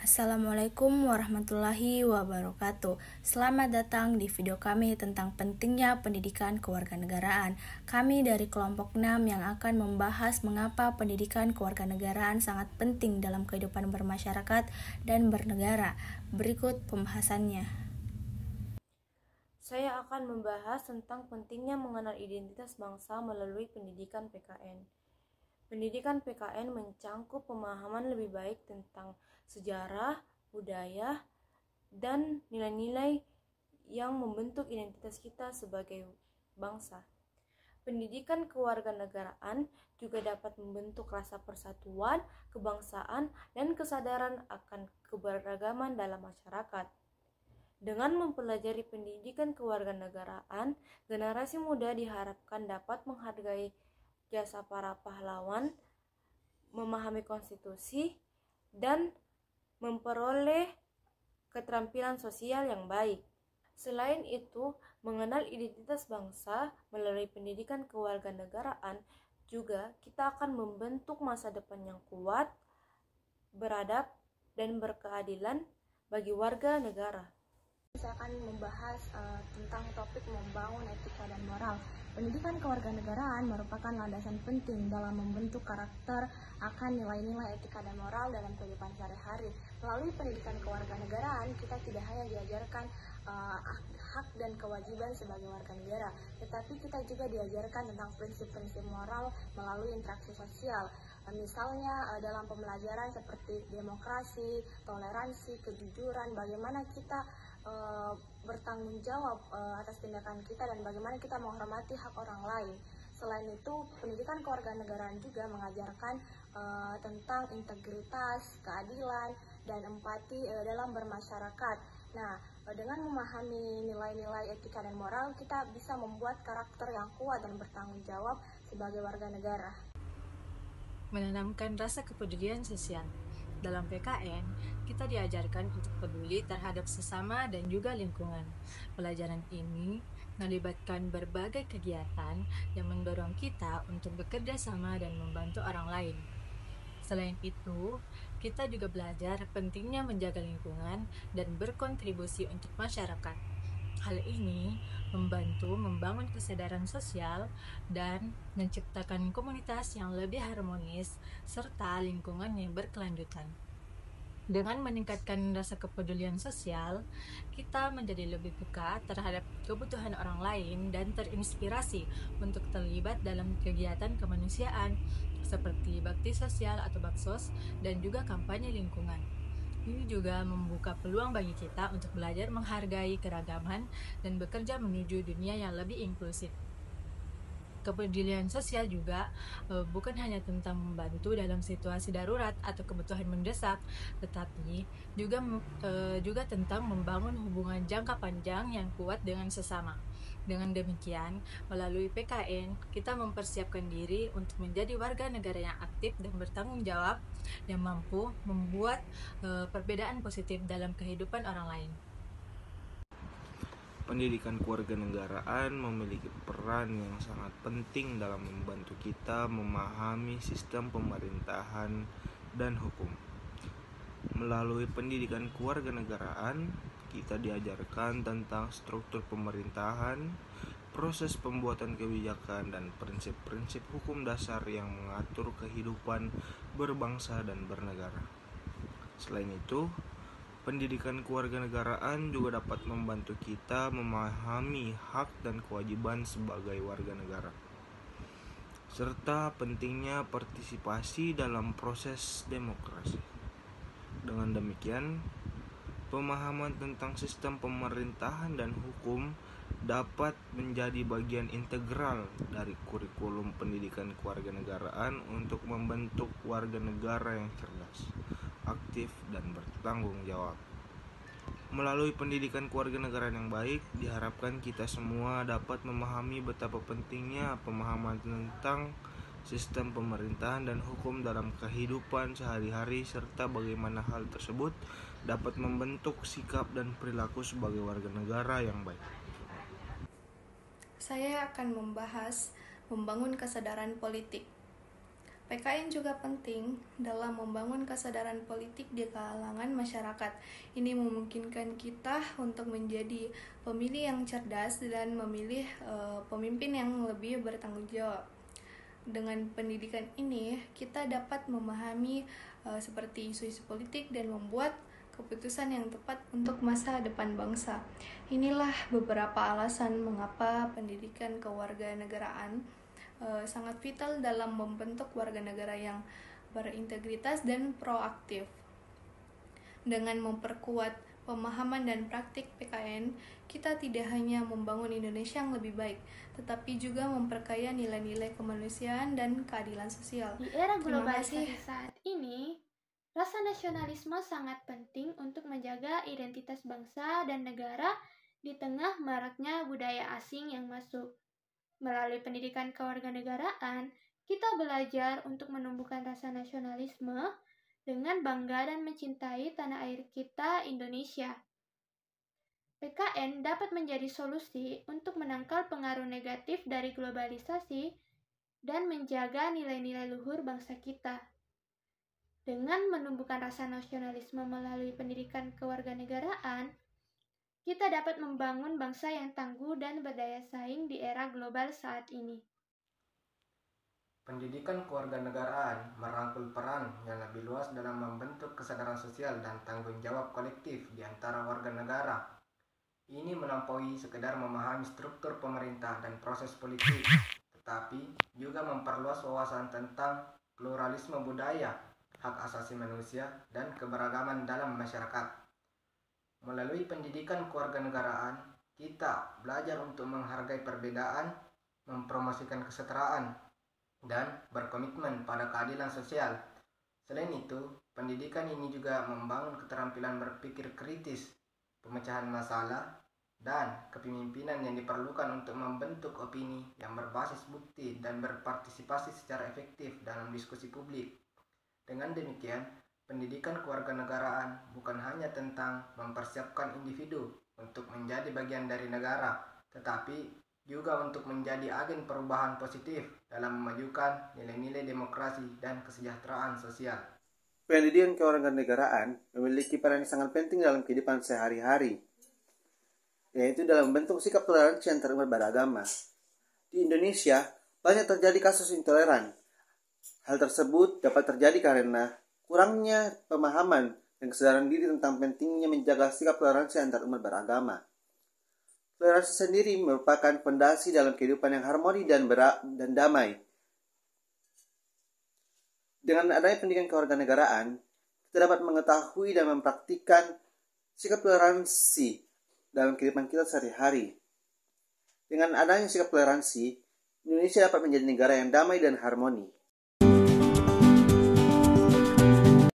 Assalamualaikum warahmatullahi wabarakatuh. Selamat datang di video kami tentang pentingnya pendidikan kewarganegaraan. Kami dari kelompok 6 yang akan membahas mengapa pendidikan kewarganegaraan sangat penting dalam kehidupan bermasyarakat dan bernegara. Berikut pembahasannya. Saya akan membahas tentang pentingnya mengenal identitas bangsa melalui pendidikan PKN. Pendidikan PKN mencangkup pemahaman lebih baik tentang sejarah, budaya, dan nilai-nilai yang membentuk identitas kita sebagai bangsa. Pendidikan kewarganegaraan juga dapat membentuk rasa persatuan, kebangsaan, dan kesadaran akan keberagaman dalam masyarakat. Dengan mempelajari pendidikan kewarganegaraan, generasi muda diharapkan dapat menghargai jasa para pahlawan, memahami konstitusi, dan memperoleh keterampilan sosial yang baik. Selain itu, mengenal identitas bangsa melalui pendidikan kewarganegaraan juga kita akan membentuk masa depan yang kuat, beradab, dan berkeadilan bagi warga negara. Saya akan membahas tentang topik membangun etika dan moral. Pendidikan kewarganegaraan merupakan landasan penting dalam membentuk karakter akan nilai-nilai etika dan moral dalam kehidupan sehari-hari. Melalui pendidikan kewarganegaraan, kita tidak hanya diajarkan hak dan kewajiban sebagai warga negara, tetapi kita juga diajarkan tentang prinsip-prinsip moral melalui interaksi sosial. Misalnya dalam pembelajaran seperti demokrasi, toleransi, kejujuran, bagaimana kita bertanggung jawab atas tindakan kita dan bagaimana kita menghormati hak orang lain. Selain itu, pendidikan kewarganegaraan juga mengajarkan tentang integritas, keadilan, dan empati dalam bermasyarakat. Nah, dengan memahami nilai-nilai etika dan moral, kita bisa membuat karakter yang kuat dan bertanggung jawab sebagai warga negara. Menanamkan rasa kepedulian sosial. Dalam PKN, kita diajarkan untuk peduli terhadap sesama dan juga lingkungan. Pelajaran ini melibatkan berbagai kegiatan yang mendorong kita untuk bekerja sama dan membantu orang lain. Selain itu, kita juga belajar pentingnya menjaga lingkungan dan berkontribusi untuk masyarakat. Hal ini membantu membangun kesadaran sosial dan menciptakan komunitas yang lebih harmonis serta lingkungan yang berkelanjutan. Dengan meningkatkan rasa kepedulian sosial, kita menjadi lebih peka terhadap kebutuhan orang lain dan terinspirasi untuk terlibat dalam kegiatan kemanusiaan seperti bakti sosial atau baksos dan juga kampanye lingkungan. Ini juga membuka peluang bagi kita untuk belajar menghargai keragaman dan bekerja menuju dunia yang lebih inklusif. Kepedulian sosial juga bukan hanya tentang membantu dalam situasi darurat atau kebutuhan mendesak, tetapi juga tentang membangun hubungan jangka panjang yang kuat dengan sesama. Dengan demikian, melalui PKN, kita mempersiapkan diri untuk menjadi warga negara yang aktif dan bertanggung jawab, yang mampu membuat perbedaan positif dalam kehidupan orang lain. Pendidikan kewarganegaraan memiliki peran yang sangat penting dalam membantu kita memahami sistem pemerintahan dan hukum. Melalui pendidikan kewarganegaraan, kita diajarkan tentang struktur pemerintahan, proses pembuatan kebijakan, dan prinsip-prinsip hukum dasar yang mengatur kehidupan berbangsa dan bernegara. Selain itu, pendidikan kewarganegaraan juga dapat membantu kita memahami hak dan kewajiban sebagai warga negara, serta pentingnya partisipasi dalam proses demokrasi. Dengan demikian, pemahaman tentang sistem pemerintahan dan hukum dapat menjadi bagian integral dari kurikulum pendidikan kewarganegaraan untuk membentuk warga negara yang cerdas, aktif, dan bertanggung jawab. Melalui pendidikan kewarganegaraan yang baik, diharapkan kita semua dapat memahami betapa pentingnya pemahaman tentang sistem pemerintahan dan hukum dalam kehidupan sehari-hari, serta bagaimana hal tersebut dapat membentuk sikap dan perilaku sebagai warga negara yang baik. Saya akan membahas membangun kesadaran politik. PKN juga penting dalam membangun kesadaran politik di kalangan masyarakat. Ini memungkinkan kita untuk menjadi pemilih yang cerdas dan memilih pemimpin yang lebih bertanggung jawab. Dengan pendidikan ini, kita dapat memahami seperti isu-isu politik dan membuat keputusan yang tepat untuk masa depan bangsa. Inilah beberapa alasan mengapa pendidikan kewarganegaraan sangat vital dalam membentuk warga negara yang berintegritas dan proaktif. Dengan memperkuat pemahaman dan praktik PKN, kita tidak hanya membangun Indonesia yang lebih baik, tetapi juga memperkaya nilai-nilai kemanusiaan dan keadilan sosial. Di era globalisasi saat ini, rasa nasionalisme sangat penting untuk menjaga identitas bangsa dan negara di tengah maraknya budaya asing yang masuk. Melalui pendidikan kewarganegaraan, kita belajar untuk menumbuhkan rasa nasionalisme dengan bangga dan mencintai tanah air kita, Indonesia. PKN dapat menjadi solusi untuk menangkal pengaruh negatif dari globalisasi dan menjaga nilai-nilai luhur bangsa kita. Dengan menumbuhkan rasa nasionalisme melalui pendidikan kewarganegaraan, kita dapat membangun bangsa yang tangguh dan berdaya saing di era global saat ini. Pendidikan kewarganegaraan merangkul peran yang lebih luas dalam membentuk kesadaran sosial dan tanggung jawab kolektif di antara warga negara. Ini melampaui sekedar memahami struktur pemerintah dan proses politik, tetapi juga memperluas wawasan tentang pluralisme budaya, hak asasi manusia, dan keberagaman dalam masyarakat. Melalui pendidikan kewarganegaraan, kita belajar untuk menghargai perbedaan, mempromosikan kesetaraan, dan berkomitmen pada keadilan sosial. Selain itu, pendidikan ini juga membangun keterampilan berpikir kritis, pemecahan masalah, dan kepemimpinan yang diperlukan untuk membentuk opini yang berbasis bukti dan berpartisipasi secara efektif dalam diskusi publik. Dengan demikian, pendidikan kewarganegaraan bukan hanya tentang mempersiapkan individu untuk menjadi bagian dari negara, tetapi juga untuk menjadi agen perubahan positif dalam memajukan nilai-nilai demokrasi dan kesejahteraan sosial. Pendidikan kewarganegaraan memiliki peran yang sangat penting dalam kehidupan sehari-hari, yaitu dalam membentuk sikap toleransi antar umat beragama. Di Indonesia, banyak terjadi kasus intoleran. Hal tersebut dapat terjadi karena kurangnya pemahaman dan kesadaran diri tentang pentingnya menjaga sikap toleransi antar umat beragama. Toleransi sendiri merupakan fondasi dalam kehidupan yang harmoni dan damai. Dengan adanya pendidikan kewarganegaraan, kita dapat mengetahui dan mempraktikkan sikap toleransi dalam kehidupan kita sehari-hari. Dengan adanya sikap toleransi, Indonesia dapat menjadi negara yang damai dan harmoni.